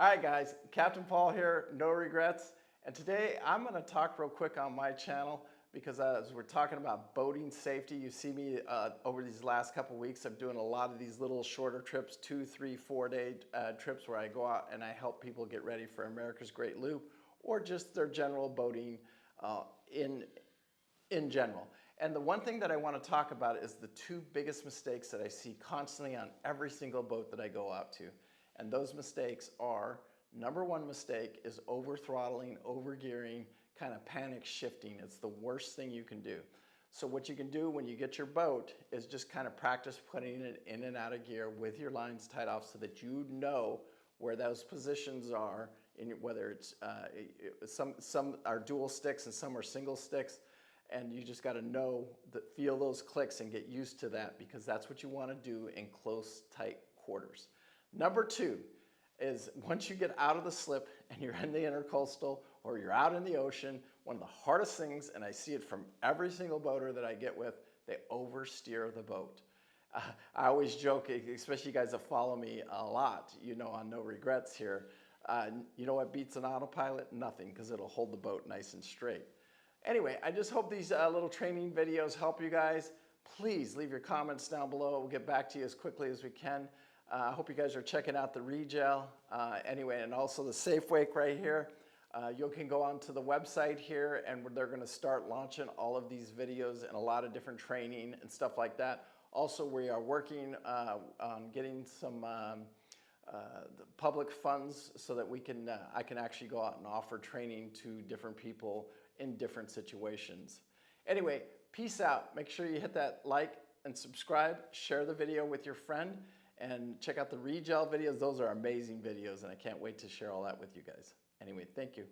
All right, guys, Captain Paul here, no regrets. And today I'm going to talk real quick on my channel because as we're talking about boating safety, you see me over these last couple weeks, I'm doing a lot of these little shorter trips, 2, 3, 4 day trips where I go out and I help people get ready for America's Great Loop or just their general boating in general. And the one thing that I want to talk about is the two biggest mistakes that I see constantly on every single boat that I go out to. And those mistakes are, number one mistake is over throttling, over gearing, kind of panic shifting. It's the worst thing you can do. So what you can do when you get your boat is just kind of practice putting it in and out of gear with your lines tied off so that you know where those positions are, in whether it's some are dual sticks and some are single sticks. And you just got to know, feel those clicks and get used to that because that's what you want to do in close, tight quarters. Number two is once you get out of the slip and you're in the intercoastal or you're out in the ocean, one of the hardest things, and I see it from every single boater that I get with, they oversteer the boat. I always joke, especially you guys that follow me a lot, you know, on No Regrets here. You know what beats an autopilot? Nothing, because it'll hold the boat nice and straight. Anyway, I just hope these little training videos help you guys. Please leave your comments down below. We'll get back to you as quickly as we can. I hope you guys are checking out the regel. Anyway, and also the Safe Wake right here. You can go onto the website here and they're going to start launching all of these videos and a lot of different training and stuff like that. Also, we are working on getting some the public funds so that we can I can actually go out and offer training to different people in different situations. Anyway, peace out. Make sure you hit that like and subscribe, share the video with your friend, and check out the regel videos. Those are amazing videos, and I can't wait to share all that with you guys. Anyway, thank you.